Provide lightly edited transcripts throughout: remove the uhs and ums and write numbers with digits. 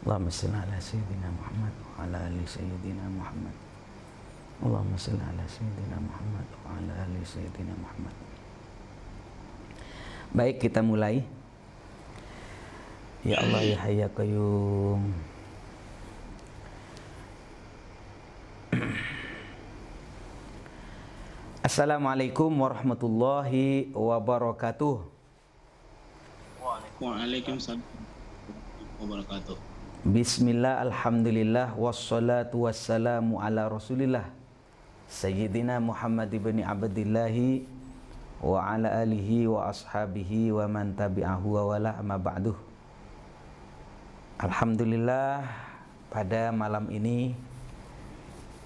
Allahumma salli ala sayyidina Muhammad wa ala ali sayyidina Muhammad. Allahumma salli ala sayyidina Muhammad wa ala ali sayyidina Muhammad. Baik, kita mulai. Ya Allah ya Hayy ya Qayyum. Assalamualaikum warahmatullahi wabarakatuh. Waalaikumsalam warahmatullahi wabarakatuh. Bismillah, alhamdulillah, wassalatu wassalamu ala rasulillah Sayyidina Muhammad ibn Abdillahi wa ala alihi wa ashabihi wa man tabi'ahu wa wala amma ba'duh. Alhamdulillah, pada malam ini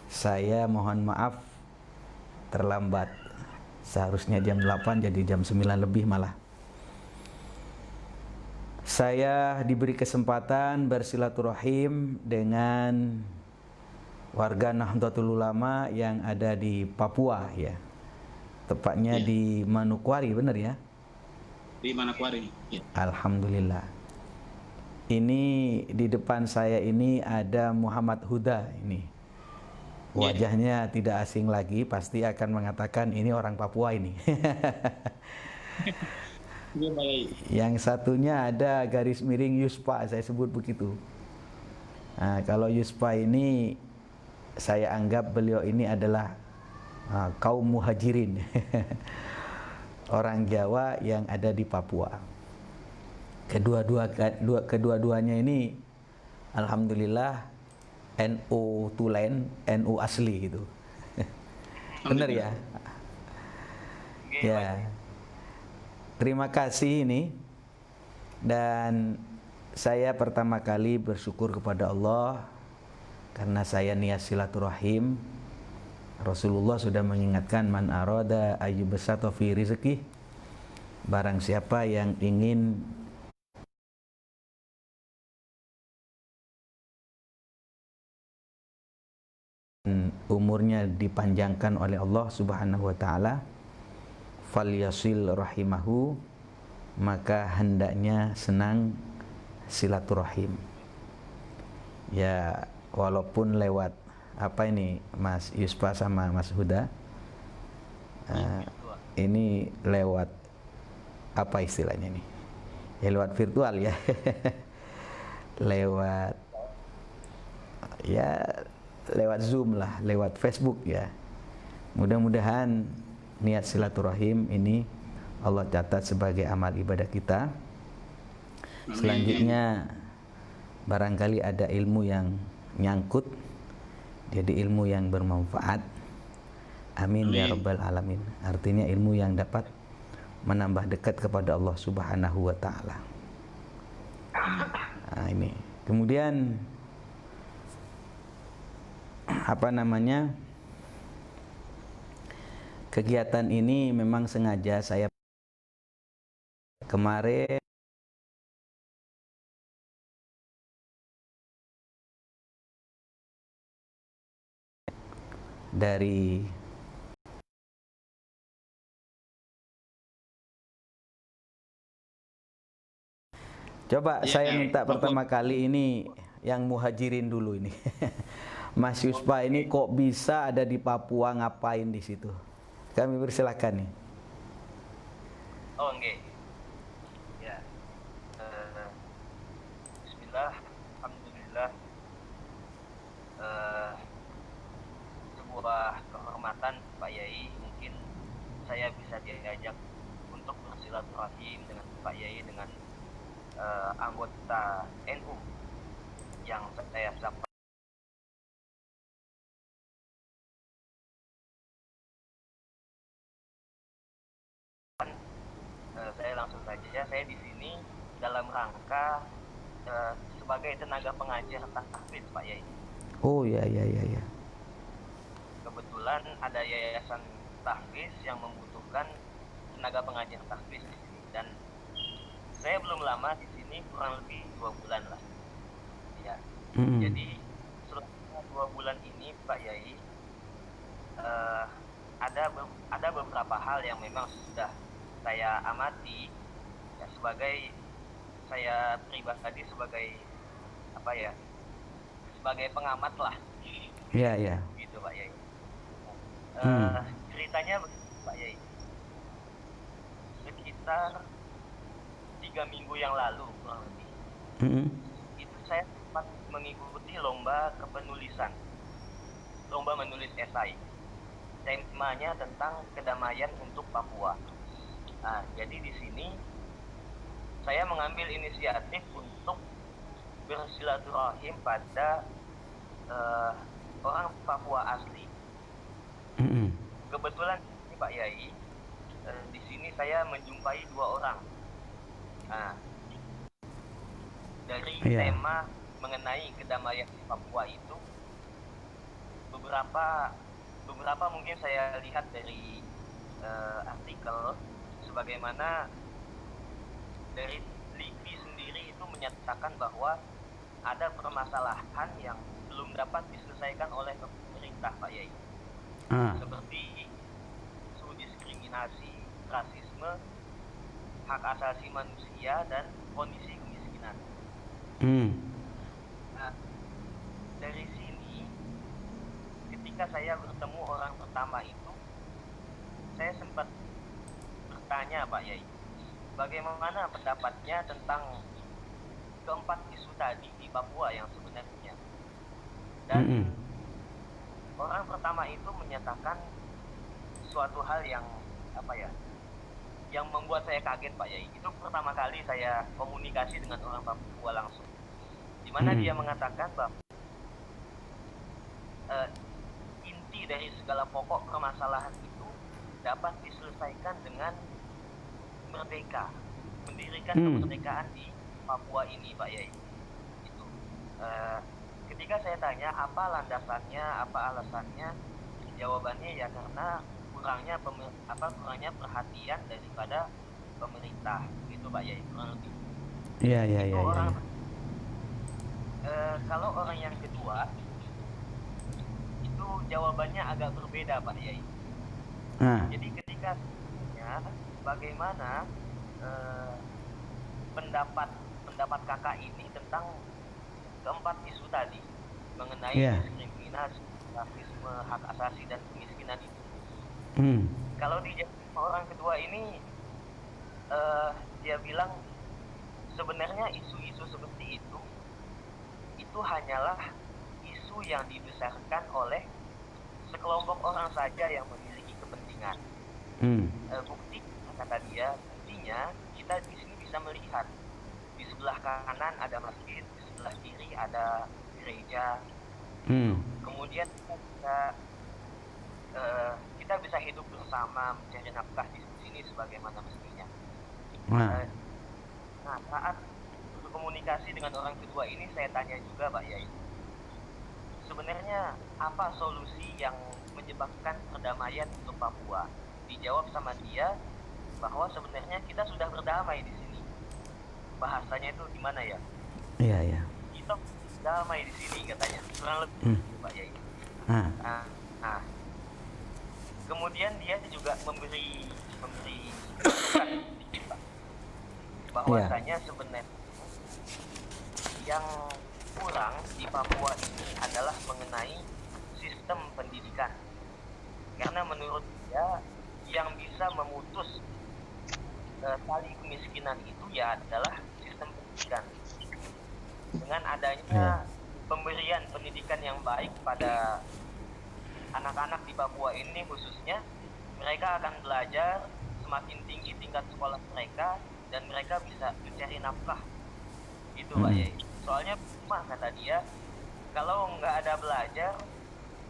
saya mohon maaf terlambat. Seharusnya jam 8 jadi jam 9 lebih malah. Saya diberi kesempatan bersilaturahim dengan warga Nahdlatul Ulama yang ada di Papua ya. Tepatnya di Manokwari, benar ya? Di Manokwari. Ya. Alhamdulillah. Ini di depan saya ini ada Muhammad Huda ini. Wajahnya tidak asing lagi, pasti akan mengatakan ini orang Papua ini. Yang satunya ada garis miring Yuspa, saya sebut begitu. Nah, kalau Yuspa ini saya anggap beliau ini adalah kaum muhajirin. Orang Jawa yang ada di Papua. Kedua-duanya ini alhamdulillah NU Tulen, NU asli gitu. Benar ya? Ya. Terima kasih ini. Dan saya pertama kali bersyukur kepada Allah karena saya niat silaturahim. Rasulullah sudah mengingatkan, man arada ayyubsata fi rizqih, barang siapa yang ingin umurnya dipanjangkan oleh Allah Subhanahu wa taala, falyasil rahimahu, maka hendaknya senang silaturahim. Ya, walaupun lewat apa ini Mas Yuspa sama Mas Huda, ini lewat apa istilahnya nih? Ya lewat virtual ya. lewat Zoom lah, lewat Facebook ya. Mudah-mudahan niat silaturahim ini Allah catat sebagai amal ibadah kita. Selanjutnya barangkali ada ilmu yang nyangkut, jadi ilmu yang bermanfaat. Amin ya rabbal alamin. Artinya ilmu yang dapat menambah dekat kepada Allah Subhanahu wa taala. Nah, ini. Kemudian apa namanya? Kegiatan ini memang sengaja saya kemarin dari coba saya minta pertama kali ini yang muhajirin dulu ini. Mas Yuspa ini kok bisa ada di Papua, ngapain di situ? Kami persilakan nih. Oh, enggak. Ya. Bismillah, alhamdulillah. Sebuah kehormatan Pak Yai, mungkin saya bisa diajak untuk bersilaturahim dengan Pak Yai, dengan anggota NU yang saya sapa. Saya langsung saja, saya di sini dalam rangka sebagai tenaga pengajar tahfiz Pak Yai. Oh ya. Kebetulan ada yayasan tahfiz yang membutuhkan tenaga pengajar tahfiz di sini, dan saya belum lama di sini, kurang lebih 2 bulan lah. Ya. Jadi selama 2 bulan ini Pak Yai, ada beberapa hal yang memang sudah saya amati ya, sebagai saya pribadi sebagai apa ya, sebagai pengamat lah, Iya, iya. gitu Pak Yai. Hmm. Ceritanya begini, Pak Yai, sekitar 3 minggu yang lalu kurang lebih, Mm-mm. itu saya sempat mengikuti lomba kepenulisan, lomba menulis esai. Temanya tentang kedamaian untuk Papua. Nah, jadi di sini saya mengambil inisiatif untuk bersilaturahim pada orang Papua asli. Mm-mm. Kebetulan ini Pak Yai, di sini saya menjumpai 2 orang. Nah, dari Iya. tema mengenai kedamaian di Papua itu, beberapa mungkin saya lihat dari artikel, sebagaimana dari LIPI sendiri itu menyatakan bahwa ada permasalahan yang belum dapat diselesaikan oleh pemerintah Pak Yai, seperti isu diskriminasi, rasisme, hak asasi manusia, dan kondisi kemiskinan. Nah, dari sini ketika saya bertemu orang pertama itu, saya sempat bertanya Pak Yai, bagaimana pendapatnya tentang keempat isu tadi di Papua yang sebenarnya. Dan orang pertama itu menyatakan suatu hal yang apa ya, yang membuat saya kaget Pak Yai. Itu pertama kali saya komunikasi dengan orang Papua langsung, di mana dia mengatakan bahwa inti dari segala pokok permasalahan itu dapat diselesaikan dengan merdeka, mendirikan kemerdekaan di Papua ini Pak Yai. Itu ketika saya tanya apa landasannya, apa alasannya, jawabannya ya karena kurangnya perhatian daripada pemerintah, gitu Pak Yai, kurang lebih. Iya. Itu orang. Kalau orang yang kedua itu jawabannya agak berbeda Pak Yai. Jadi ketika bagaimana pendapat kakak ini tentang keempat isu tadi mengenai diskriminasi, rasisme, hak asasi, dan kemiskinan itu. Kalau dijawab orang kedua ini, dia bilang sebenarnya isu-isu seperti itu hanyalah isu yang dibesarkan oleh sekelompok orang saja yang memiliki kepentingan. Bukti, kata dia, buktinya kita di sini bisa melihat di sebelah kanan ada masjid, di sebelah kiri ada gereja. Kemudian kita bisa hidup bersama, mencari nafkah di sini sebagaimana mestinya. Nah, saat berkomunikasi dengan orang kedua ini, saya tanya juga Pak Yai, sebenarnya apa solusi yang menyebabkan perdamaian untuk Papua? Dijawab sama dia bahwa sebenarnya kita sudah berdamai di sini. Bahasanya itu gimana ya? Iya. Kita damai di sini katanya, kurang lebih Pak Yai. Nah, kemudian dia juga memberi masukan sedikit Pak, bahwasanya sebenarnya yang kurang di Papua ini adalah mengenai sistem pendidikan, karena menurut dia yang bisa memutus tali kemiskinan itu ya adalah sistem pendidikan. Dengan adanya pemberian pendidikan yang baik pada anak-anak di Papua ini khususnya, mereka akan belajar semakin tinggi tingkat sekolah mereka dan mereka bisa mencari nafkah, gitu Pak Yai. Soalnya kata dia, kalau nggak ada belajar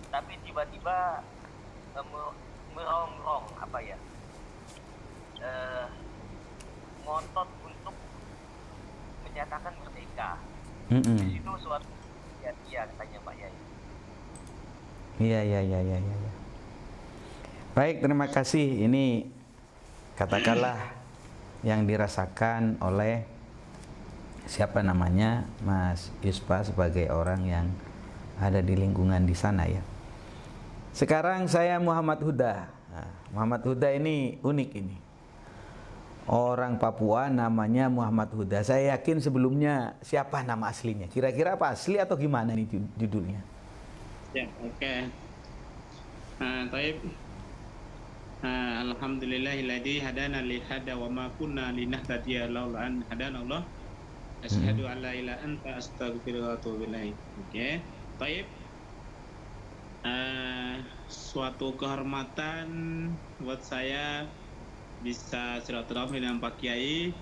tapi tiba-tiba merongrong apa ya, ngotot untuk menyatakan merdeka, di situ suatu sia-sia katanya Pak Yai. Iya. Baik, terima kasih. Ini katakanlah yang dirasakan oleh siapa namanya Mas Yuspa sebagai orang yang ada di lingkungan di sana ya. Sekarang saya Muhammad Huda. Nah, Muhammad Huda ini unik ini. orang Papua namanya Muhammad Huda. Saya yakin sebelumnya siapa nama aslinya? Kira-kira apa asli atau gimana nih judulnya? Ya, oke. Taib. Alhamdulillahilladzi hadana li hada wa ma kunna linahtadiya laula an hadana Allah. Asyhadu an la ilaha anta astaghfiruka wa atubu ilaik. Oke. Taib. Suatu kehormatan buat saya bisa silaturahmi dengan Pak Kiai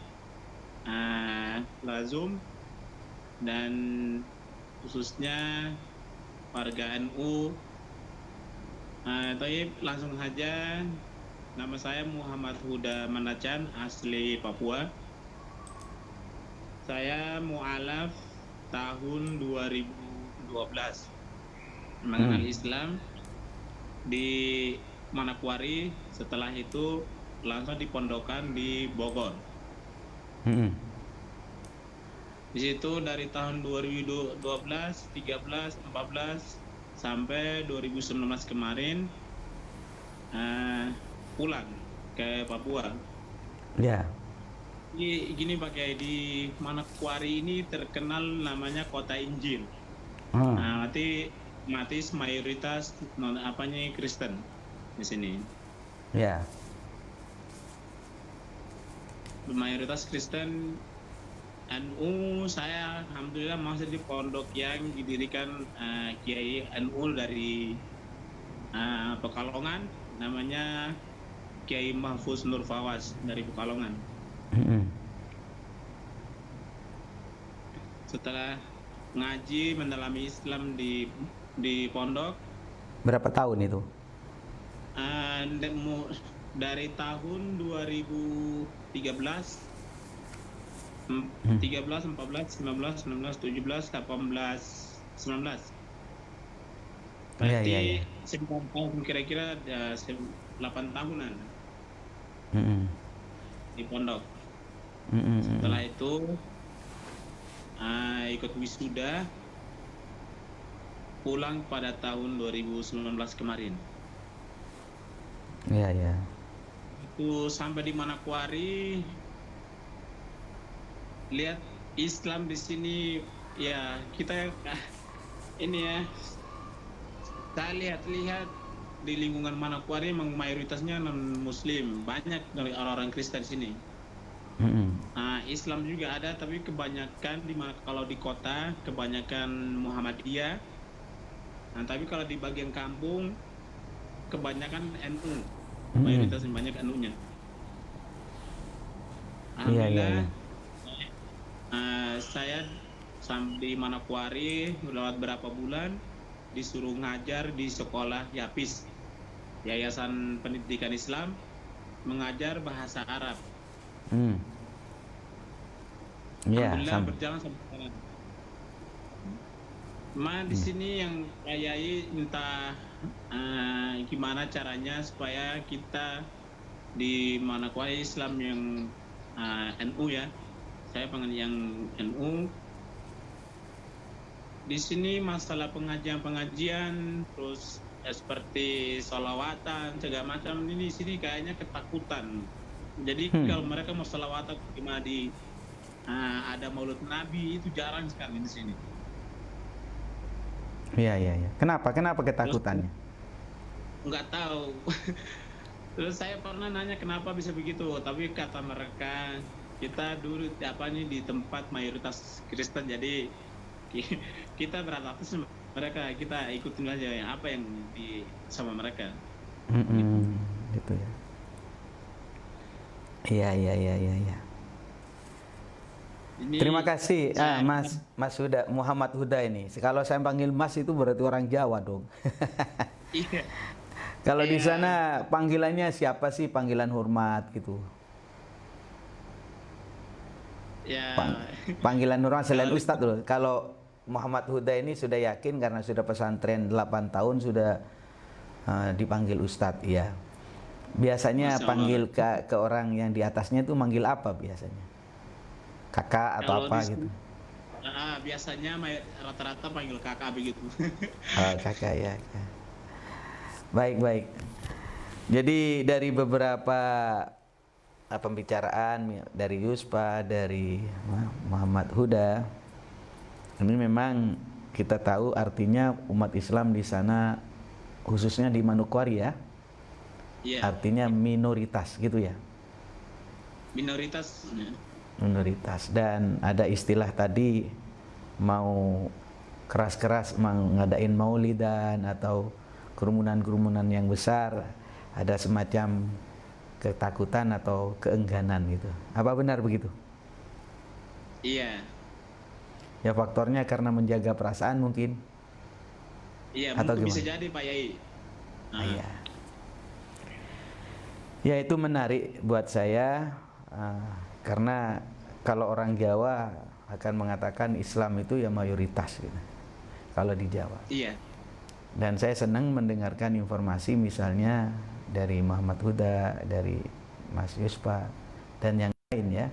Lazum, dan khususnya warga NU. Taib, langsung saja. Nama saya Muhammad Huda Manacan, asli Papua. Saya mu'alaf tahun 2012 mengenal Islam di Manokwari. Setelah itu langsung dipondokan di Bogor. Di situ dari tahun 2012, 13, 14 sampai 2019 kemarin pulang ke Papua. Ya. Gini Pak Kiai, di Manokwari ini terkenal namanya kota Injil. Mati mayoritas Kristen di sini. Ya. Mayoritas Kristen. NU, saya alhamdulillah masih di pondok yang didirikan Kiai NU dari Pekalongan, namanya Kiai Mahfuz Nur Fawaz dari Pekalongan. Setelah ngaji mendalami Islam di pondok. Berapa tahun itu? Dari tahun 2013, 13, 14, 15, 16, 17, 18, 19. Berarti 9 tahun, kira-kira 8 tahunan di pondok. Setelah itu ikut wisuda, pulang pada tahun 2019 kemarin. Iya. Itu sampai di Manokwari, lihat Islam di sini ya, kita ini ya, saya lihat di lingkungan Manokwari memang mayoritasnya non Muslim, banyak dari orang-orang Kristen di sini. Islam juga ada, tapi kebanyakan kalau di kota kebanyakan Muhammadiyah. Tapi kalau di bagian kampung kebanyakan NU, mayoritasnya banyak NU-nya. Alhamdulillah. Saya sampai di Manokwari lewat berapa bulan, disuruh ngajar di sekolah YAPIS, Yayasan Pendidikan Islam, mengajar bahasa Arab. Alhamdulillah berjalan sampai sekarang. Di sini yang Kiai minta gimana caranya supaya kita di Manokwari Islam yang NU ya. Saya pengen yang NU. Di sini masalah pengajian, terus seperti sholawatan, segala macam ini di sini kayaknya ketakutan. Jadi kalau mereka mau sholawatan gimana ada Maulid Nabi, itu jarang sekali di sini. Iya. Kenapa ketakutannya? Nggak tahu. Terus saya pernah nanya kenapa bisa begitu, tapi kata mereka, kita dulu di tempat mayoritas Kristen, jadi kita beradaptasi sama mereka, kita ikutin aja apa yang sama mereka. Gitu ya. Iya. Terima kasih Mas Huda, Muhammad Huda ini. Kalau saya panggil Mas itu berarti orang Jawa dong. Iya. Kalau di sana panggilannya siapa sih, panggilan hormat gitu? Ya. Panggilan hormat selain Ustadz loh. Kalau Muhammad Huda ini sudah yakin karena sudah pesantren 8 tahun sudah dipanggil Ustadz, ya. Biasanya panggil ke orang yang di atasnya itu manggil apa biasanya? Kakak atau apa gitu? Biasanya rata-rata panggil kakak begitu. Kakak ya. Baik. Jadi dari beberapa pembicaraan dari Yuspa, dari Muhammad Huda, ini memang kita tahu artinya umat Islam di sana, khususnya di Manokwari ya, artinya minoritas gitu ya. Minoritas. Minoritas. Dan ada istilah tadi, mau keras-keras ngadain maulidan atau kerumunan-kerumunan yang besar, ada semacam ketakutan atau keengganan gitu. Apa benar begitu? Iya. Ya faktornya karena menjaga perasaan mungkin. Iya, atau mungkin gimana? bisa jadi Pak Yai. Iya. Ya itu menarik buat saya, karena kalau orang Jawa akan mengatakan Islam itu ya mayoritas gitu, kalau di Jawa. Iya. Dan saya senang mendengarkan informasi misalnya dari Muhammad Huda, dari Mas Yuspa, dan yang lain ya.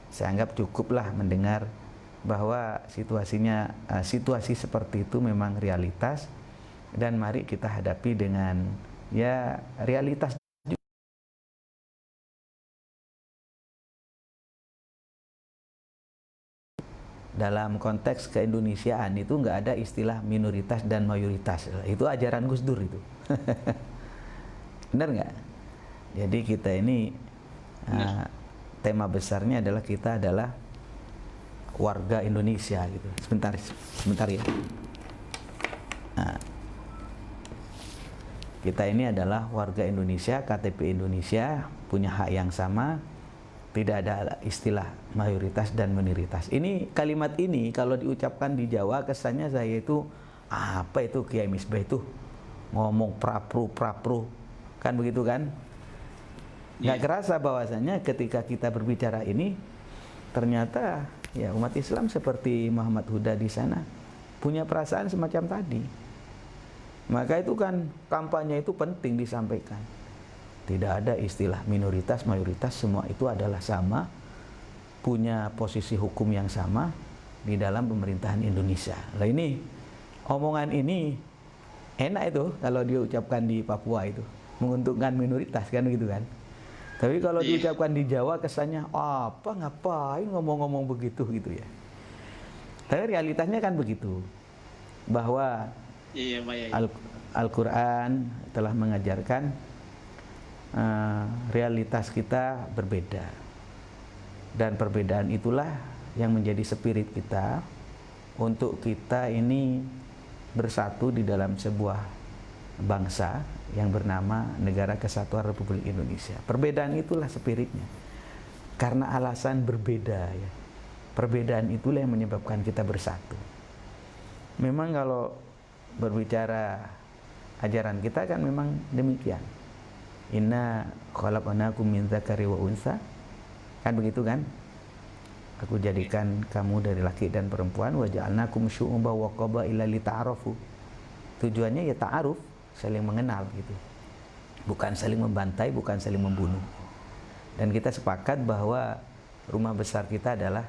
Saya anggap cukuplah mendengar bahwa situasi seperti itu memang realitas, dan mari kita hadapi dengan ya realitas. Dalam konteks keindonesiaan itu nggak ada istilah minoritas dan mayoritas. Itu ajaran Gus Dur itu. Benar nggak? Jadi kita ini tema besarnya adalah kita adalah warga Indonesia gitu. Sebentar ya. Kita ini adalah warga Indonesia, KTP Indonesia, punya hak yang sama. Tidak ada istilah mayoritas dan minoritas. Ini kalimat ini kalau diucapkan di Jawa kesannya saya itu apa itu Kiai Misbah itu ngomong prapru kan begitu kan? Nggak kerasa bahwasanya ketika kita berbicara ini ternyata ya umat Islam seperti Muhammad Huda di sana punya perasaan semacam tadi. Maka itu kan kampanye itu penting disampaikan. Tidak ada istilah minoritas, mayoritas, semua itu adalah sama, punya posisi hukum yang sama di dalam pemerintahan Indonesia. Lah ini, omongan ini enak itu kalau diucapkan di Papua itu, menguntungkan minoritas kan begitu kan. Tapi kalau diucapkan di Jawa kesannya, apa ngapain ngomong-ngomong begitu gitu ya. Tapi realitasnya kan begitu, bahwa Al-Quran telah mengajarkan realitas kita berbeda, dan perbedaan itulah yang menjadi spirit kita untuk kita ini bersatu di dalam sebuah bangsa yang bernama Negara Kesatuan Republik Indonesia. Perbedaan itulah spiritnya, karena alasan berbeda ya. Perbedaan itulah yang menyebabkan kita bersatu. Memang kalau berbicara ajaran kita kan memang demikian. Inna khalaqnakum min dzakari wa unsa. Kan begitu kan? Aku jadikan kamu dari laki dan perempuan, wa ja'alnakum syu'uban wa qabaila lita'arafu. Tujuannya ya ta'aruf, saling mengenal gitu. Bukan saling membantai, bukan saling membunuh. Dan kita sepakat bahwa rumah besar kita adalah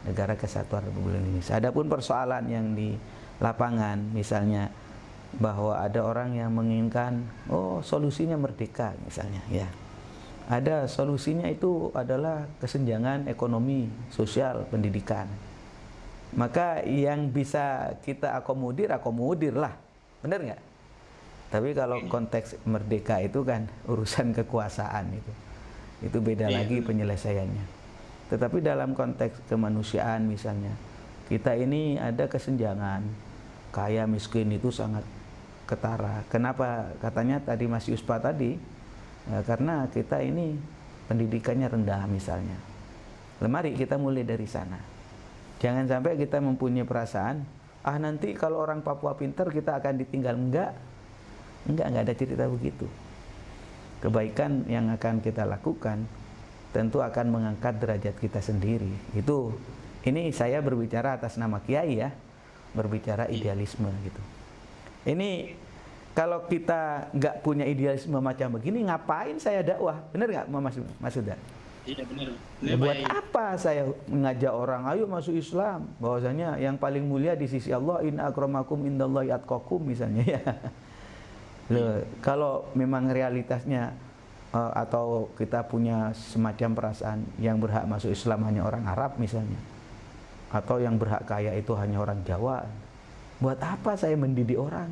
Negara Kesatuan Republik Indonesia. Adapun persoalan yang di lapangan misalnya bahwa ada orang yang menginginkan solusinya merdeka misalnya ya. Ada solusinya itu adalah kesenjangan ekonomi, sosial, pendidikan. Maka yang bisa kita akomodirlah. Benar nggak? Tapi kalau konteks merdeka itu kan urusan kekuasaan itu. Itu beda lagi penyelesaiannya. Tetapi dalam konteks kemanusiaan misalnya, kita ini ada kesenjangan. Kaya miskin itu sangat ketara. Kenapa katanya tadi Mas Yuspa tadi? Ya, karena kita ini pendidikannya rendah misalnya. Mari kita mulai dari sana. Jangan sampai kita mempunyai perasaan, nanti kalau orang Papua pintar kita akan ditinggal. Enggak ada cerita begitu. Kebaikan yang akan kita lakukan tentu akan mengangkat derajat kita sendiri. Ini saya berbicara atas nama Kiai ya, berbicara idealisme gitu. Ini kalau kita nggak punya idealisme macam begini, ngapain saya dakwah? Bener nggak, Mas Huda? Iya benar. Buat apa saya mengajak orang, ayo masuk Islam? Bahwasanya yang paling mulia di sisi Allah, inna akramakum indallahi atqakum misalnya ya. Loh, kalau memang realitasnya atau kita punya semacam perasaan yang berhak masuk Islam hanya orang Arab misalnya, atau yang berhak kaya itu hanya orang Jawa. Buat apa saya mendidik orang?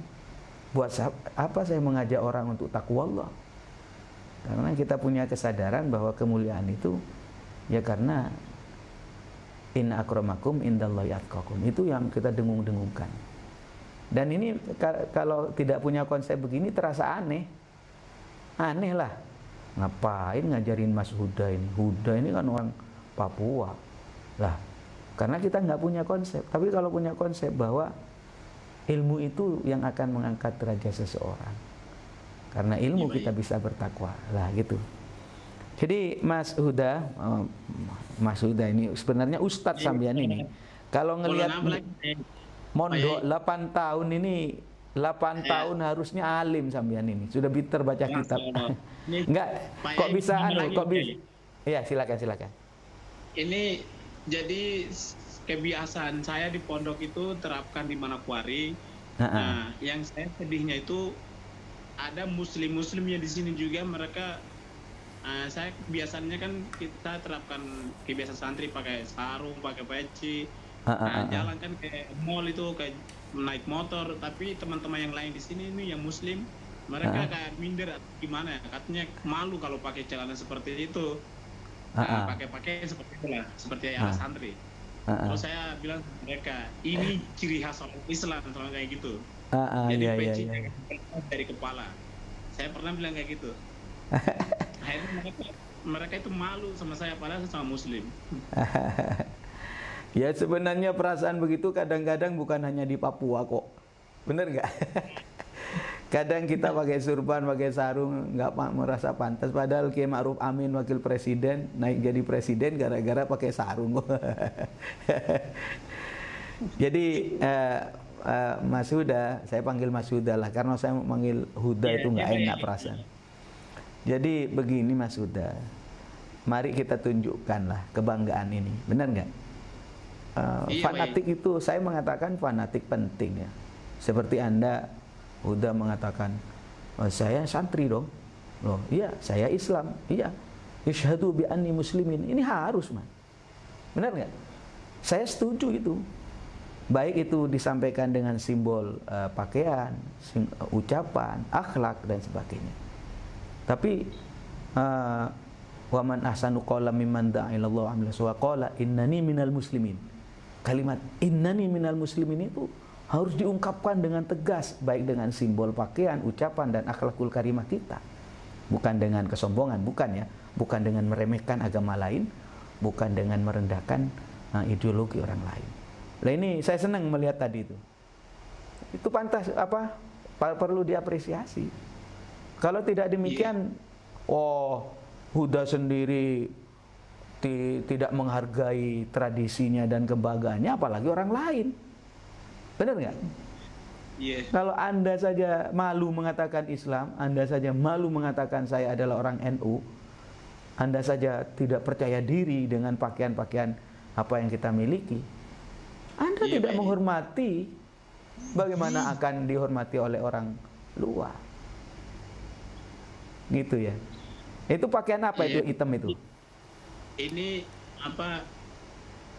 Buat apa saya mengajak orang untuk takwa Allah? Karena kita punya kesadaran bahwa kemuliaan itu ya karena inna akramakum indallahi atqakum. Itu yang kita dengung-dengungkan. Dan ini kalau tidak punya konsep begini terasa aneh. Aneh lah. Ngapain ngajarin Mas Huda ini? Huda ini kan orang Papua. Lah, karena kita nggak punya konsep. Tapi kalau punya konsep bahwa ilmu itu yang akan mengangkat derajat seseorang. Karena ilmu kita bisa bertakwa. Lah gitu. Jadi Mas Huda ini sebenarnya Ustadz sampean ini. Kalau ngelihat mondok 8 tahun ini, 8 tahun harusnya alim sampean ini. Sudah pinter baca kitab. Enggak, kok bisa kok bisa? Iya, silakan. Ini jadi kebiasaan saya di pondok itu terapkan di Manokwari. Nah, yang saya sedihnya itu ada muslimnya di sini juga, mereka saya biasanya kan kita terapkan kebiasaan santri pakai sarung, pakai peci, jalan kan ke mall itu kayak naik motor, tapi teman-teman yang lain di sini ini yang muslim mereka kayak minder atau gimana, katanya malu kalau pakai celana seperti itu, pakai seperti itulah, seperti ala santri. Terus saya bilang ke mereka, ini ciri khas orang Islam kalau kayak gitu. Jadi pecinya dari kepala. Saya pernah bilang kayak gitu. Akhirnya mereka itu malu sama saya padahal saya sama muslim. Ya sebenarnya perasaan begitu kadang-kadang bukan hanya di Papua kok. Bener nggak? Kadang kita pakai surban, pakai sarung, nggak merasa pantas. Padahal Kiai Ma'ruf Amin wakil presiden naik jadi presiden gara-gara pakai sarung. Jadi Mas Huda, saya panggil Mas Huda lah, karena saya manggil Huda itu nggak enak perasaan. Jadi begini Mas Huda, mari kita tunjukkanlah kebanggaan ini, benar nggak? Fanatik itu, saya mengatakan fanatik penting ya. Seperti Anda, Huda mengatakan, saya santri dong. Loh, iya, saya Islam. Iya. Isyhadu bi anni muslimin. Ini harus, Man. Benar nggak? Saya setuju itu. Baik itu disampaikan dengan simbol pakaian, ucapan, akhlak dan sebagainya. Tapi wa man ahsanu qawlan mimman da'a ila Allah wa qala innani minal muslimin. Kalimat innani minal muslimin itu harus diungkapkan dengan tegas, baik dengan simbol pakaian, ucapan dan akhlakul karimah kita. Bukan dengan kesombongan, bukan ya. Bukan dengan meremehkan agama lain, bukan dengan merendahkan ideologi orang lain. Nah ini saya senang melihat tadi itu. Itu pantas perlu diapresiasi. Kalau tidak demikian, Huda sendiri tidak menghargai tradisinya dan kebanggaannya, apalagi orang lain. Benar nggak? Kalau Anda saja malu mengatakan Islam, Anda saja malu mengatakan saya adalah orang NU, Anda saja tidak percaya diri dengan pakaian-pakaian apa yang kita miliki, Anda tidak menghormati, bagaimana akan dihormati oleh orang luar? Gitu ya. Itu pakaian apa itu hitam itu? Ini apa?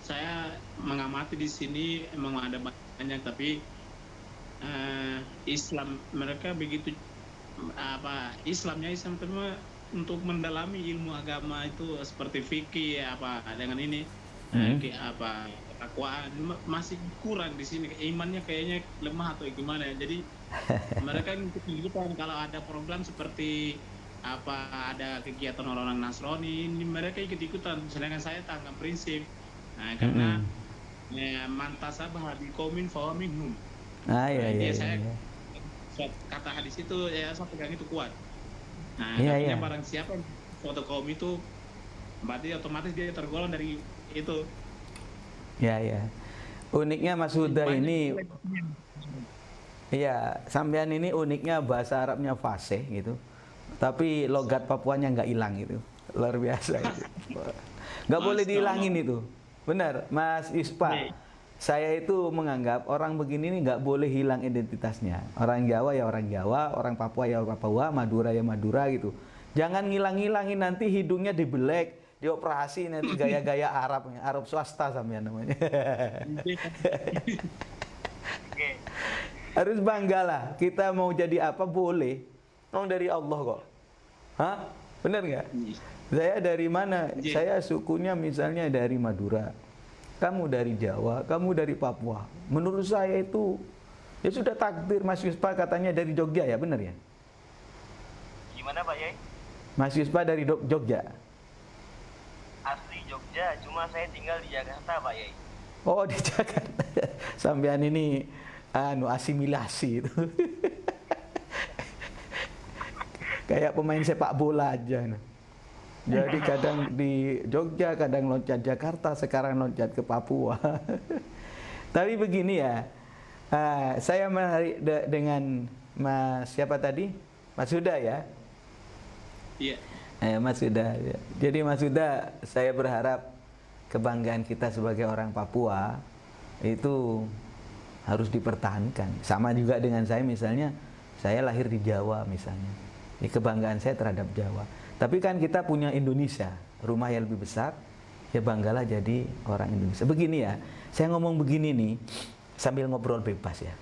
Saya mengamati di sini emang ada banyak, tapi Islam mereka begitu Islam terutama untuk mendalami ilmu agama itu seperti fikih dengan ini ketakwaan masih kurang di sini, imannya kayaknya lemah atau gimana ya. Jadi mereka ikut-ikutan kalau ada program seperti ada kegiatan orang-orang Nasrani, mereka ikut-ikutan, sedangkan saya tanggap prinsip. Karena mantasabah biqaumin fahuwa minhum. Saya kata hadis itu ya saya pegang itu kuat. Katanya barang siapa suatu kaum itu berarti otomatis dia tergolong dari itu. Uniknya Mas Huda ini, sampean ini uniknya bahasa Arabnya fasih gitu, tapi logat Papuanya nggak hilang gitu, luar biasa itu. Nggak boleh dihilangin itu, benar Mas Ispa. Saya itu menganggap orang begini ini nggak boleh hilang identitasnya. Orang Jawa ya orang Jawa, orang Papua ya orang Papua, Madura ya Madura gitu. Jangan ngilang-ngilangin nanti hidungnya dibelek, dioperasi nanti gaya-gaya Arab, Arab swasta sampean namanya. Oke. Harus banggalah. Kita mau jadi apa boleh. Orang dari Allah kok. Hah? Benar nggak? Saya dari mana? Saya sukunya misalnya dari Madura. Kamu dari Jawa, kamu dari Papua. Menurut saya itu ya sudah takdir. Mas Yuspa katanya dari Jogja ya, benar ya? Gimana Pak Yai? Mas Yuspa dari Jogja. Asli Jogja, cuma saya tinggal di Jakarta Pak Yai. Oh, di Jakarta. Sampean ini asimilasi itu. Kayak pemain sepak bola aja. Jadi kadang di Jogja, kadang loncat Jakarta, sekarang loncat ke Papua. Tapi begini ya, saya menarik dengan Mas siapa tadi? Mas Huda ya? Iya. Mas Huda. Ya. Jadi Mas Huda, saya berharap kebanggaan kita sebagai orang Papua itu harus dipertahankan. Sama juga dengan saya misalnya, saya lahir di Jawa misalnya. Ini kebanggaan saya terhadap Jawa. Tapi kan kita punya Indonesia, rumah yang lebih besar, ya banggalah jadi orang Indonesia. Begini ya, saya ngomong begini nih, sambil ngobrol bebas ya.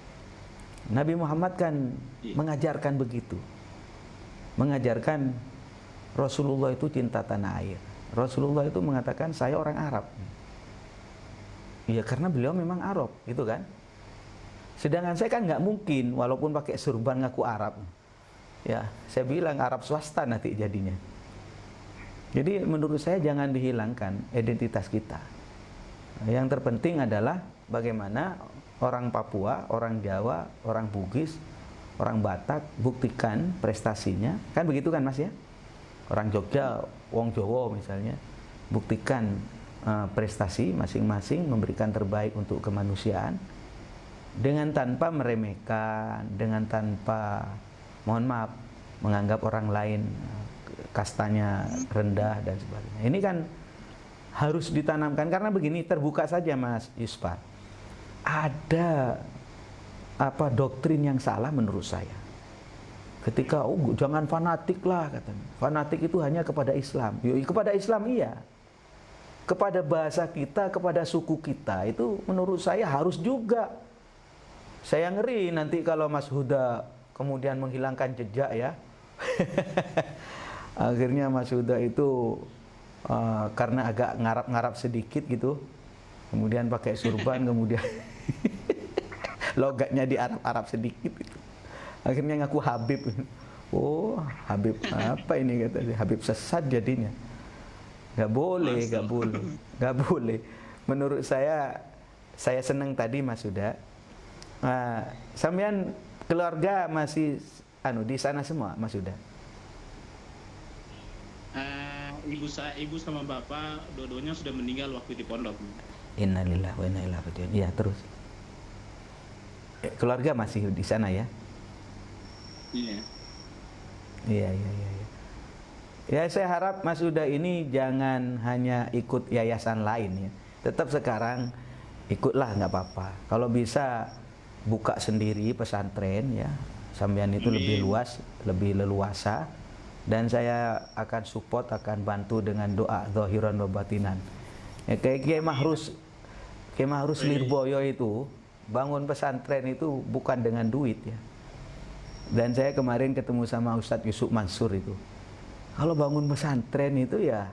Nabi Muhammad kan mengajarkan begitu. Mengajarkan Rasulullah itu cinta tanah air. Rasulullah itu mengatakan, saya orang Arab. Iya, karena beliau memang Arab, gitu kan. Sedangkan saya kan nggak mungkin, walaupun pakai surban ngaku Arab. Ya, saya bilang Arab swasta nanti jadinya. Jadi menurut saya jangan dihilangkan identitas kita. Yang terpenting adalah bagaimana orang Papua, orang Jawa, orang Bugis, orang Batak buktikan prestasinya. Kan begitu kan Mas ya? Orang Jogja, wong Jawa misalnya, buktikan prestasi masing-masing, memberikan terbaik untuk kemanusiaan dengan tanpa meremehkan, dengan tanpa mohon maaf, menganggap orang lain kastanya rendah dan sebagainya. Ini kan harus ditanamkan karena begini, terbuka saja Mas Yuspa. Ada doktrin yang salah menurut saya. Ketika jangan fanatik lah katanya. Fanatik itu hanya kepada Islam. Kepada Islam iya. Kepada bahasa kita, kepada suku kita itu menurut saya harus juga. Saya ngeri nanti kalau Mas Huda kemudian menghilangkan jejak ya. Akhirnya Mas Huda itu karena agak ngarap-ngarap sedikit gitu, kemudian pakai surban, kemudian logatnya di Arab-Arab sedikit gitu. Akhirnya ngaku Habib. Oh, Habib apa ini katanya? Habib sesat jadinya. Gak boleh, gak boleh, gak boleh. Menurut saya senang tadi Mas Huda. Sampean keluarga masih di sana semua Mas Huda? Ibu sama bapak dua-duanya sudah meninggal waktu di pondok. Innalillahi wa inna ilaihi raji'un. Iya, terus. Keluarga masih di sana ya? Iya. Iya. Ya, saya harap Mas Huda ini jangan hanya ikut yayasan lain ya. Tetap sekarang ikutlah nggak apa-apa. Kalau bisa buka sendiri pesantren ya. Sampean itu lebih luas, lebih leluasa, dan saya akan support, akan bantu dengan doa zahiran wa batinan. Ya, kayak Kiai Mahrus Lirboyo itu bangun pesantren itu bukan dengan duit ya. Dan saya kemarin ketemu sama Ustadz Yusuf Mansur itu. Kalau bangun pesantren itu ya,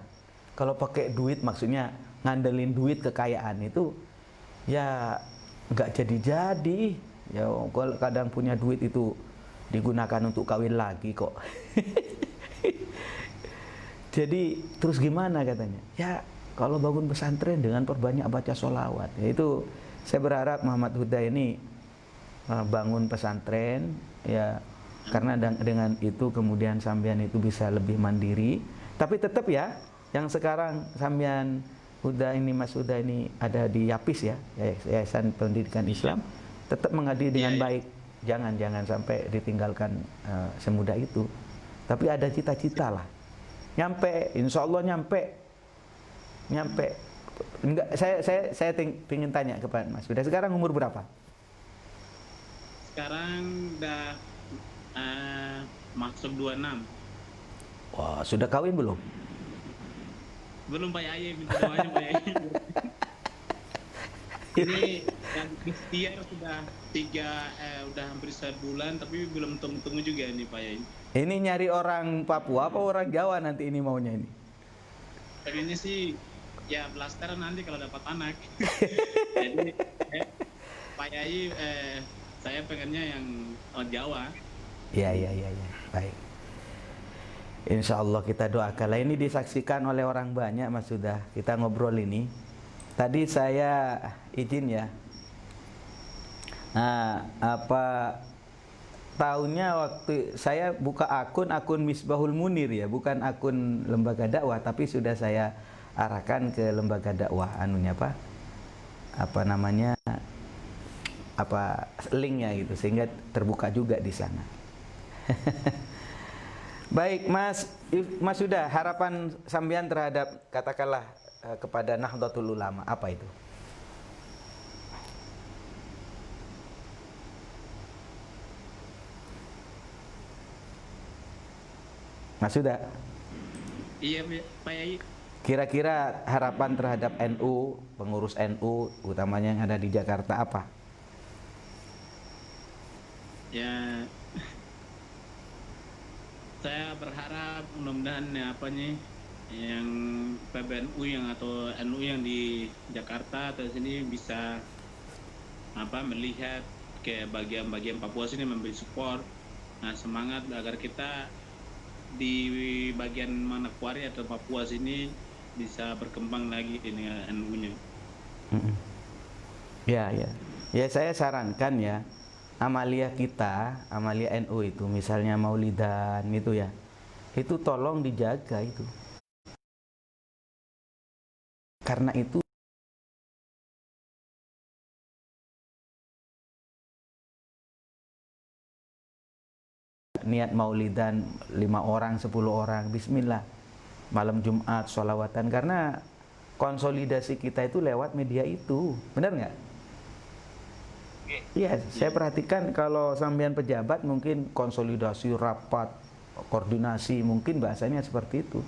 kalau pakai duit maksudnya ngandelin duit kekayaan itu ya nggak jadi-jadi. Ya kalau kadang punya duit itu digunakan untuk kawin lagi kok. Jadi terus gimana katanya? Ya kalau bangun pesantren dengan perbanyak baca sholawat. Ya, itu saya berharap Muhammad Huda ini bangun pesantren ya, karena dengan itu kemudian sampean itu bisa lebih mandiri. Tapi tetap ya, yang sekarang sampean Huda ini, Mas Huda ini ada di Yapis ya, Yayasan Pendidikan Islam, tetap mengabdi dengan baik. Jangan sampai ditinggalkan semudah itu. Tapi ada cita-cita lah. Nyampe, insya Allah nyampe. Enggak, saya ingin tanya kepada Mas Huda, sekarang umur berapa? Sekarang udah masuk 26. Wah, sudah kawin belum? Belum Pak Yai, minta doanya Pak Yai. Ini yang ikhtiar sudah udah hampir sebulan tapi belum temu-temu juga ini Pak Yai. Ini nyari orang Papua apa orang Jawa nanti ini maunya ini? Pengennya sih ya blaster nanti kalau dapat anak. Jadi Pak Yai, saya pengennya yang Jawa. Ya. Baik. Insya Allah kita doakan. Lah ini disaksikan oleh orang banyak Mas sudah. Kita ngobrol ini. Tadi saya izin ya. Nah, tahunnya waktu saya buka akun Misbahul Munir ya, bukan akun lembaga dakwah, tapi sudah saya arahkan ke lembaga dakwah anunya apa namanya linknya gitu, sehingga terbuka juga di sana. Baik Mas sudah harapan sampean terhadap katakanlah kepada Nahdlatul Ulama apa itu? Mas sudah? Iya Pak Yai. Kira-kira harapan terhadap NU, pengurus NU utamanya yang ada di Jakarta apa? Ya, saya berharap mudah-mudahan yang PBNU atau NU yang di Jakarta atau sini bisa melihat ke bagian-bagian Papua sini, memberi support, semangat agar kita di bagian Manokwari atau Papua sini bisa berkembang lagi ini NU-nya. Ya saya sarankan ya, amalia NU itu misalnya maulidan itu ya, itu tolong dijaga itu, karena itu niat maulidan 5 orang 10 orang bismillah malam Jumat sholawatan, karena konsolidasi kita itu lewat media itu, benar nggak? Iya, saya perhatikan kalau sampean pejabat mungkin konsolidasi rapat koordinasi mungkin bahasanya seperti itu,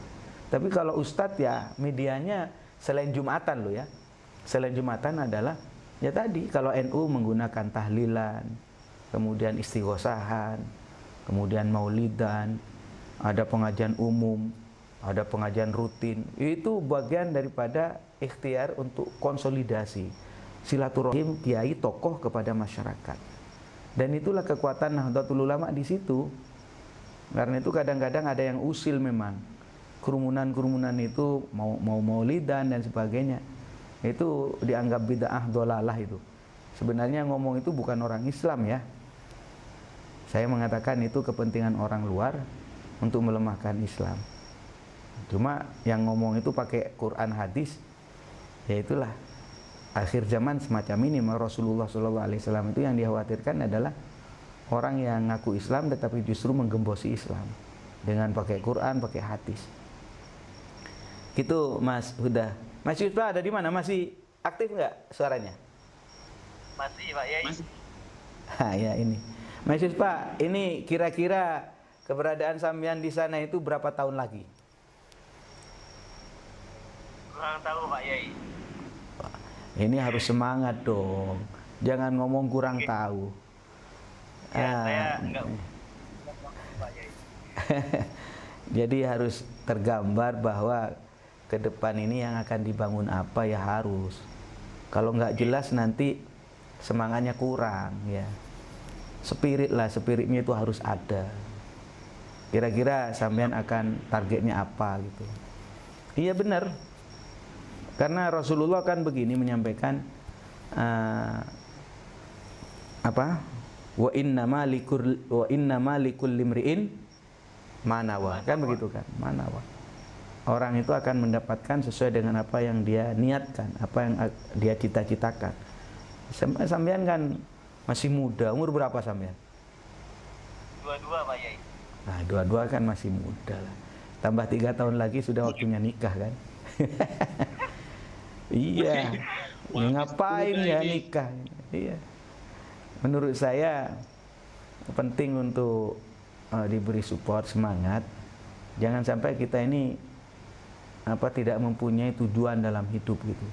tapi kalau ustadz ya medianya selain Jumatan loh ya, selain Jumatan adalah ya tadi kalau NU menggunakan tahlilan, kemudian istighosahan, kemudian maulidan, ada pengajian umum, ada pengajian rutin, itu bagian daripada ikhtiar untuk konsolidasi silaturahim kiai tokoh kepada masyarakat, dan itulah kekuatan Nahdlatul Ulama di situ. Karena itu kadang-kadang ada yang usil memang kerumunan itu mau maulidan dan sebagainya, itu dianggap bid'ah dhalalah. Itu sebenarnya ngomong itu bukan orang Islam ya, saya mengatakan itu kepentingan orang luar untuk melemahkan Islam. Cuma yang ngomong itu pakai Quran hadis, ya itulah akhir zaman semacam ini. Rasulullah SAW itu yang dikhawatirkan adalah orang yang ngaku Islam tetapi justru menggembosi Islam dengan pakai Quran, pakai hadis. Gitu Mas Huda. Mas Yusfa ada di mana? Masih aktif nggak suaranya? Masih Pak Yai. Masih. Ya ini. Mas Yusfa, ini kira-kira keberadaan sampean di sana itu berapa tahun lagi? Kurang tahu Pak Yai. Ini harus semangat dong. Jangan ngomong kurang tahu. Ya, saya enggak Pak Yai. Jadi harus tergambar bahwa ke depan ini yang akan dibangun apa ya harus. Kalau nggak jelas nanti semangatnya kurang ya. Spiritnya itu harus ada. Kira-kira sampean akan targetnya apa gitu. Iya benar. Karena Rasulullah kan begini menyampaikan wa innama likulli imri'in manawa, kan begitu kan, manawa. Orang itu akan mendapatkan sesuai dengan apa yang dia niatkan, apa yang dia cita-citakan. Sampean kan masih muda, umur berapa sampean? 22 Pak Yai. Nah, 22 kan masih muda lah. Tambah 3 tahun lagi sudah waktunya nikah kan. Iya. Ngapain ya nikah? Iya. Menurut saya penting untuk diberi support, semangat, Jangan sampai kita ini tidak mempunyai tujuan dalam hidup gitu.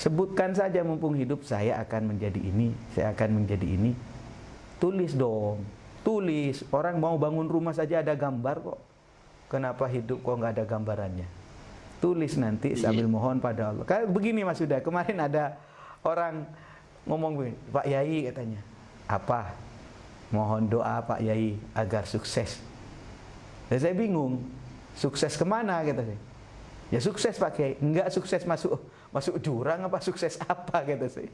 Sebutkan saja mumpung hidup, saya akan menjadi ini, saya akan menjadi ini. Tulis dong, tulis. Orang mau bangun rumah saja ada gambar kok. Kenapa hidup kok nggak ada gambarannya? Tulis nanti sambil mohon pada Allah. Kayak begini Mas Huda, kemarin ada orang ngomong begini, Pak Yai katanya, apa? Mohon doa Pak Yai agar sukses. Dan saya bingung, sukses kemana kata saya. Ya sukses Pak Kiai, enggak sukses masuk jurang apa sukses apa kata saya.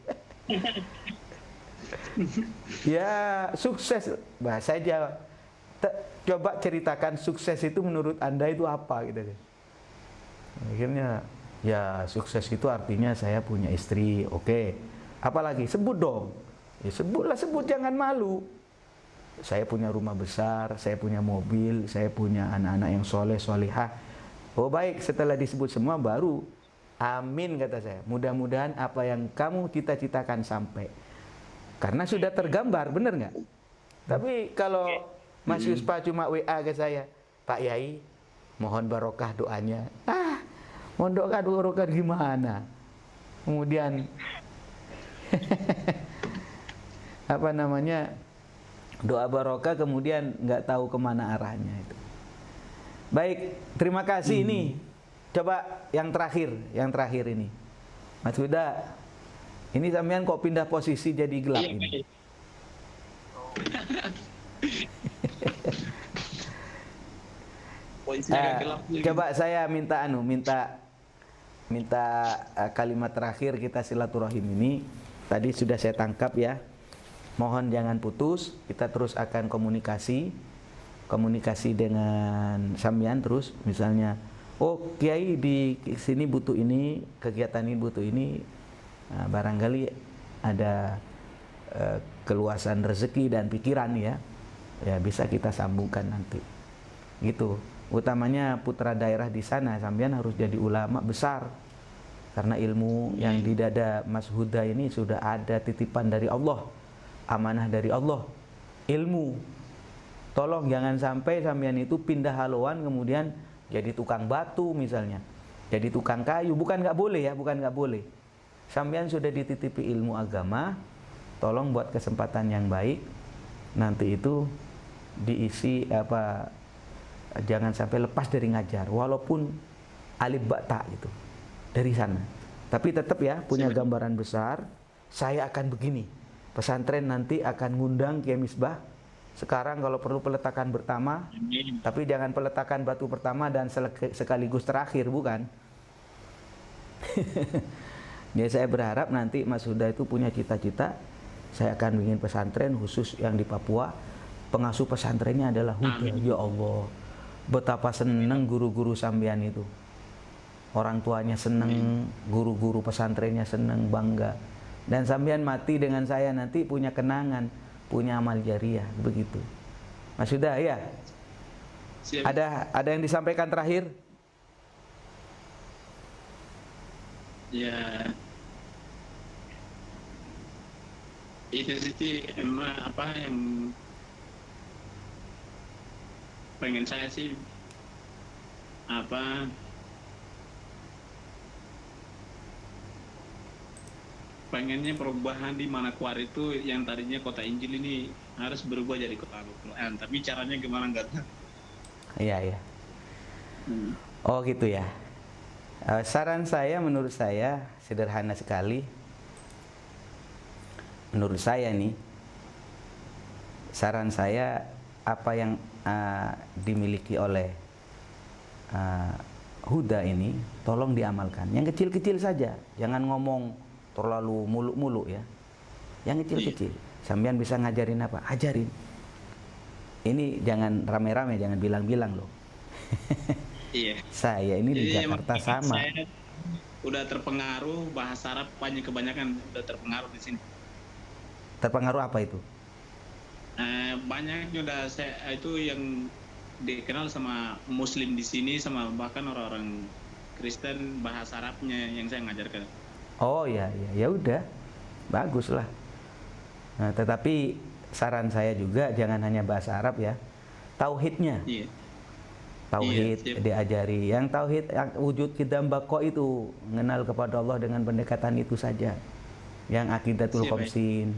Ya sukses, bahasa Jawa. Coba ceritakan sukses itu menurut Anda itu apa gitu. Akhirnya ya sukses itu artinya saya punya istri, oke. Apalagi sebut dong. Ya sebutlah, sebut, jangan malu. Saya punya rumah besar, saya punya mobil, saya punya anak-anak yang soleh solihah. Oh baik, setelah disebut semua baru amin kata saya. Mudah-mudahan apa yang kamu cita-citakan sampai. Karena sudah tergambar, benar nggak? Tapi kalau Mas Yuspa cuma WA ke saya, Pak Yai, mohon barokah doanya. Mohon doa barokah gimana? Kemudian apa namanya, doa barokah kemudian nggak tahu kemana arahnya itu. Baik, terima kasih ini. Coba yang terakhir ini. Mas Huda, ini sampean kok pindah posisi jadi gelap ini? Coba saya minta kalimat terakhir kita silaturahim ini. Tadi sudah saya tangkap ya. Mohon jangan putus, kita terus akan komunikasi dengan sampean terus, misalnya oh Kiai di sini butuh ini, kegiatan ini butuh ini, nah, barangkali ada keluasan rezeki dan pikiran ya bisa kita sambungkan nanti gitu. Utamanya putra daerah di sana sampean harus jadi ulama besar, karena ilmu yang di dada Mas Huda ini sudah ada titipan dari Allah, amanah dari Allah, ilmu. Tolong jangan sampai sampean itu pindah haluan kemudian jadi tukang batu misalnya, jadi tukang kayu. Bukan nggak boleh ya, bukan nggak boleh. Sampean sudah dititipi ilmu agama, tolong buat kesempatan yang baik. Nanti itu diisi jangan sampai lepas dari ngajar, walaupun alif ba ta gitu dari sana. Tapi tetap ya punya gambaran besar. Saya akan begini. Pesantren nanti akan ngundang Kiai Misbah. Sekarang kalau perlu peletakan pertama, tapi jangan peletakan batu pertama dan sekaligus terakhir, bukan? Ya saya berharap nanti Mas Huda itu punya cita-cita, saya akan bikin pesantren khusus yang di Papua. Pengasuh pesantrennya adalah Huda. Ya Allah, betapa senang guru-guru sambian itu. Orang tuanya senang, guru-guru pesantrennya senang, bangga. Dan sambian mati dengan saya nanti punya kenangan, punya amal jariah, begitu. Mas Huda ya. Siap. Ada yang disampaikan terakhir? Ya. Itu sih emang apa yang pengen saya sih pengennya perubahan di Manokwari itu yang tadinya kota Injil ini harus berubah jadi kota Al-Quran. Tapi caranya gimana nggak tahu. Iya. Oh gitu ya. Saran saya, menurut saya sederhana sekali. Menurut saya nih, saran saya apa yang dimiliki oleh Huda ini tolong diamalkan. Yang kecil-kecil saja, jangan ngomong terlalu muluk-muluk ya. Yang kecil-kecil. Sampean bisa ngajarin apa? Ajarin. Ini jangan rame-rame, jangan bilang-bilang loh. Iya. Saya ini di Jakarta sama. Saya udah terpengaruh bahasa Arab, kebanyakan udah terpengaruh di sini. Terpengaruh apa itu? Banyak udah saya itu yang dikenal sama Muslim di sini, sama bahkan orang-orang Kristen, bahasa Arabnya yang saya ngajarkan. Oh ya, ya udah, bagus lah. Nah, tetapi saran saya juga jangan hanya bahasa Arab ya, tauhidnya. Iya. Tauhid Iya, siap. diajari. Yang tauhid yang wujud qidam baqo itu mengenal kepada Allah dengan pendekatan itu saja. Yang aqidatul Siap, khamsin.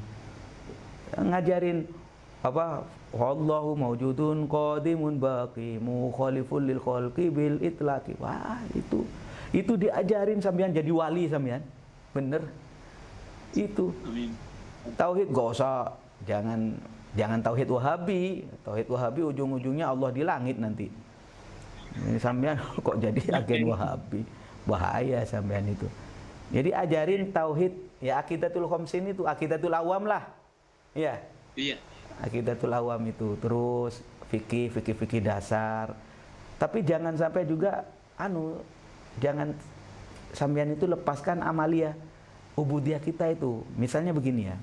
Ngajarin apa? Wallahu maujudun qadimun baqi mukhaliful lil khalqi bil itlaqi. Wah, itu diajarin sampean jadi wali sampean. Bener. Itu. Amin. Tauhid gak usah, jangan tauhid Wahabi. Tauhid Wahabi ujung-ujungnya Allah di langit nanti. Ini sampean kok jadi agen Wahabi. Bahaya sampean itu. Jadi ajarin tauhid ya aqidatul khamsin itu, aqidatul awam lah. Ya. Iya. Aqidatul awam itu, terus fikih dasar. Tapi jangan sampai juga jangan sampean itu lepaskan amalia ubudiyah kita itu. Misalnya begini ya.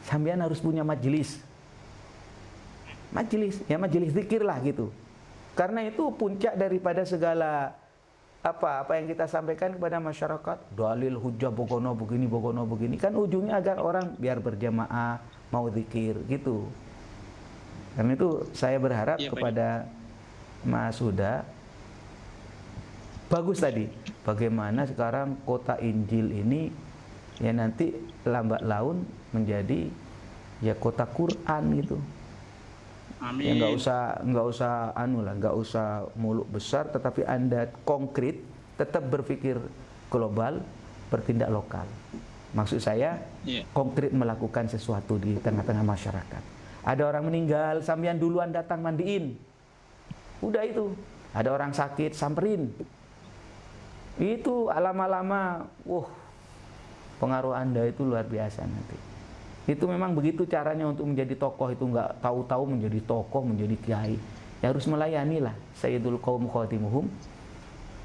Sampean harus punya majelis. Majelis zikir lah gitu. Karena itu puncak daripada segala apa yang kita sampaikan kepada masyarakat. Dalil hujah bogono begini kan ujungnya agar orang biar berjamaah mau zikir gitu. Karena itu saya berharap kepada Mas Huda, bagus tadi bagaimana sekarang kota Injil ini ya nanti lambat laun menjadi ya kota Quran gitu. Amin. Ya nggak usah muluk besar, tetapi Anda konkret, tetap berpikir global, bertindak lokal. Maksud saya konkret melakukan sesuatu di tengah-tengah masyarakat. Ada orang meninggal, sampean duluan datang mandiin. Udah itu. Ada orang sakit, samperin. Itu lama-lama, pengaruh Anda itu luar biasa nanti. Itu memang begitu caranya untuk menjadi tokoh, itu nggak tahu-tahu menjadi tokoh, menjadi kiai. Ya harus melayani lah. Sayyidul qaum khadimuhum.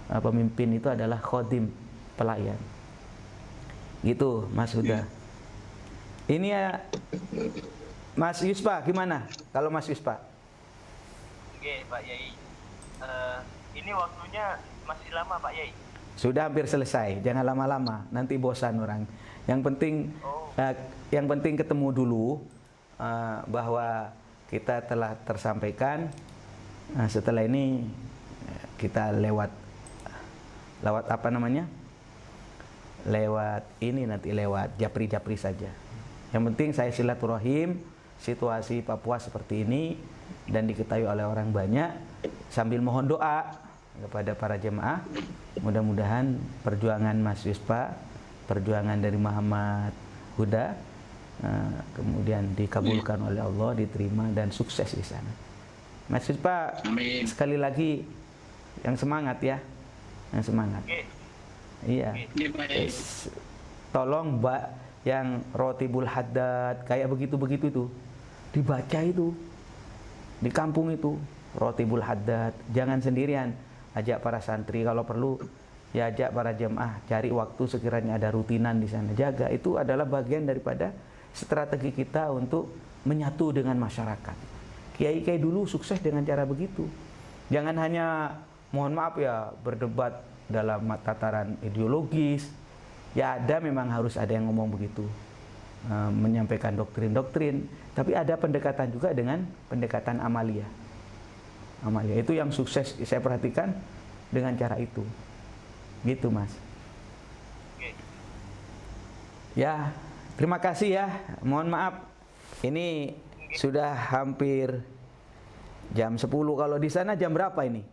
Pemimpin itu adalah khadim, pelayan. Gitu, Mas Huda. Ini ya, Mas Yuspa, gimana? Kalau Mas Yuspa? Oke, Pak Yai. Ini waktunya masih lama, Pak Yai. Sudah hampir selesai, jangan lama-lama, nanti bosan orang. Yang penting ketemu dulu bahwa kita telah tersampaikan. Setelah ini kita lewat apa namanya? Lewat ini nanti lewat japri-japri saja. Yang penting saya silaturahim, situasi Papua seperti ini dan diketahui oleh orang banyak, sambil mohon doa kepada para jemaah. Mudah-mudahan perjuangan Mas Yuspa, perjuangan dari Muhammad Huda kemudian dikabulkan oleh Allah, diterima dan sukses di sana. Mas Yuspa, Amin. sekali lagi yang semangat ya, yang semangat. Iya. Tolong Mbak yang Rotibul Haddad kayak begitu-begitu itu dibaca itu di kampung itu, Rotibul Haddad. Jangan sendirian, ajak para santri, kalau perlu ya ajak para jemaah, cari waktu sekiranya ada rutinan di sana, jaga. Itu adalah bagian daripada strategi kita untuk menyatu dengan masyarakat. Kiai-kiai dulu sukses dengan cara begitu. Jangan hanya, mohon maaf ya, berdebat dalam tataran ideologis. Ya memang harus ada yang ngomong begitu, menyampaikan doktrin-doktrin, tapi ada pendekatan juga dengan pendekatan amalia. Amalia itu yang sukses saya perhatikan dengan cara itu. Gitu, Mas. Ya, terima kasih ya. Mohon maaf, ini sudah hampir jam 10. Kalau di sana jam berapa ini?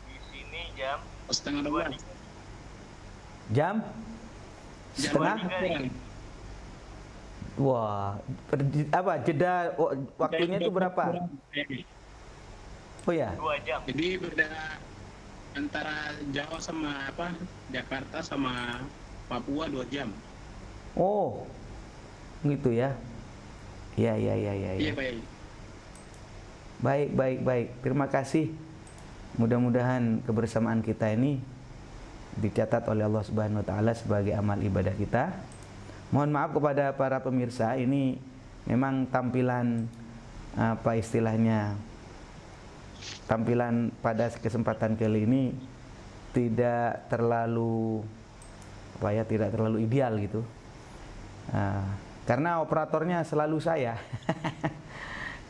Di sini jam setengah 12. Jam? Setengah? Wah, apa jeda waktunya itu berapa? Oh ya. 2 jam. Jadi beda antara Jawa sama Jakarta sama Papua 2 jam. Oh, gitu ya. Iya. Iya, Pak. Baik. Terima kasih. Mudah-mudahan kebersamaan kita ini dicatat oleh Allah Subhanahu wa taala sebagai amal ibadah kita. Mohon maaf kepada para pemirsa, ini memang tampilan apa istilahnya? Tampilan pada kesempatan kali ini tidak terlalu tidak terlalu ideal gitu. Karena operatornya selalu saya.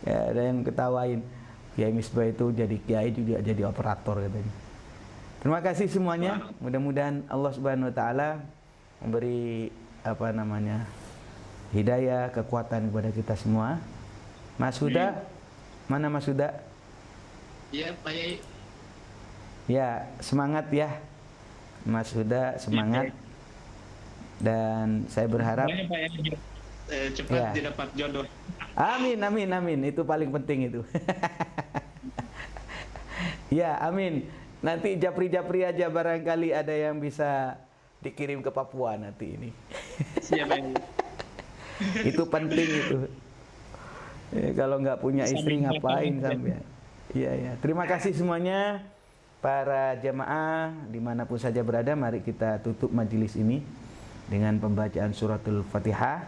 Ya, ada yang ketawain. Kiai Misbah itu jadi kiai juga jadi operator katanya. Terima kasih semuanya. Mudah-mudahan Allah Subhanahu wa taala memberi hidayah, kekuatan kepada kita semua. Mas Huda, mana Mas Huda? Iya, Pak Yai. Ya, semangat ya. Mas Huda, semangat. Dan saya berharap Pokoknya Pak Yai cepat Ya. didapat jodoh. amin, amin, amin. Itu paling penting itu. Ya, amin. Nanti japri-japri aja barangkali ada yang bisa dikirim ke Papua nanti ini. Siap, Pak Yai. Itu penting itu. Kalau nggak punya istri Sambil ngapain pacaran. sampai? Iya, ya. Terima kasih semuanya para jamaah dimanapun saja berada. Mari kita tutup majelis ini dengan pembacaan suratul Fatihah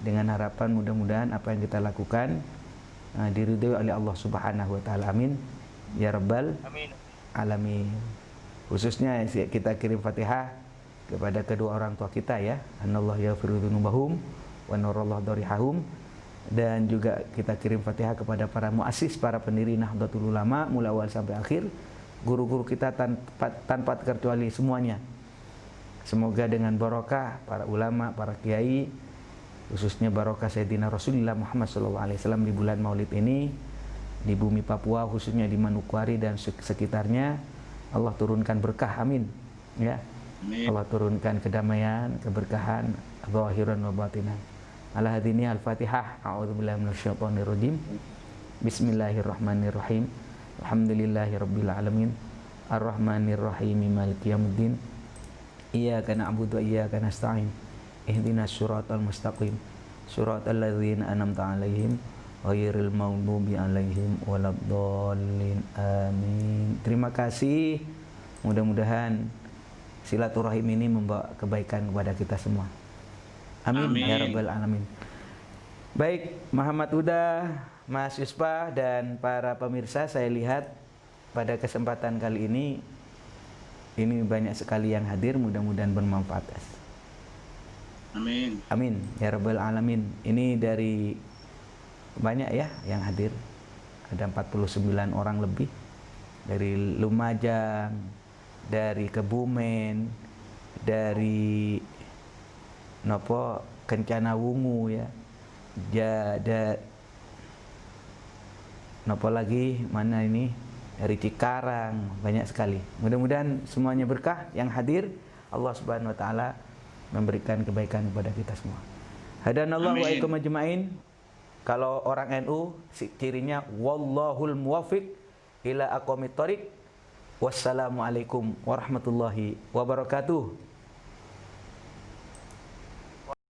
dengan harapan mudah-mudahan apa yang kita lakukan diridhoi oleh Allah Subhanahu wa taala. Amin. Ya rabbal Amin. alamin. Khususnya kita kirim Fatihah kepada kedua orang tua kita ya. Anallahu yaghfiru dzunubahum wa nurallahu darihahum. Dan juga kita kirim Fatihah kepada para muassis, para pendiri Nahdlatul Ulama mulai awal sampai akhir, guru-guru kita tanpa terkecuali semuanya. Semoga dengan barokah para ulama, para kiai, khususnya barokah Sayyidina Rasulullah Muhammad SAW di bulan Maulid ini, di bumi Papua khususnya di Manokwari dan sekitarnya, Allah turunkan berkah, amin. Ya, Amin. Allah turunkan kedamaian, keberkahan, zahiran wa batinan. Ala hadini al-Fatihah. A'udzubillahi minasyaitonirrajim. Bismillahirrahmanirrahim. Alhamdulillahirabbil alamin. Arrahmanirrahim. Maliki yaumiddin. Iyyaka na'budu wa iyyaka nasta'in. Ihdinas siratal mustaqim. Siratal ladzina an'amta 'alaihim ghairil maghdubi 'alaihim waladdallin. Amin. Terima kasih. Mudah-mudahan silaturahim ini membawa kebaikan kepada kita semua. Amin, Amin. ya rabbal alamin. Baik, Muhammad Huda, Mas Yuspa dan para pemirsa, saya lihat pada kesempatan kali ini banyak sekali yang hadir, mudah-mudahan bermanfaat. Amin. Amin, ya rabbal alamin. Ini dari banyak ya yang hadir. Ada 49 orang lebih dari Lumajang, dari Kebumen, dari Kencana Wungu ya. Lagi mana ini dari Cikarang, banyak sekali. Mudah-mudahan semuanya berkah yang hadir. Allah Subhanahu wa taala memberikan kebaikan kepada kita semua. Hadanallahu wa Amin. iyyakum ajmain. Kalau orang NU cirinya wallahul muwaffiq ila aqwamit thoriq. Wassalamualaikum warahmatullahi wabarakatuh.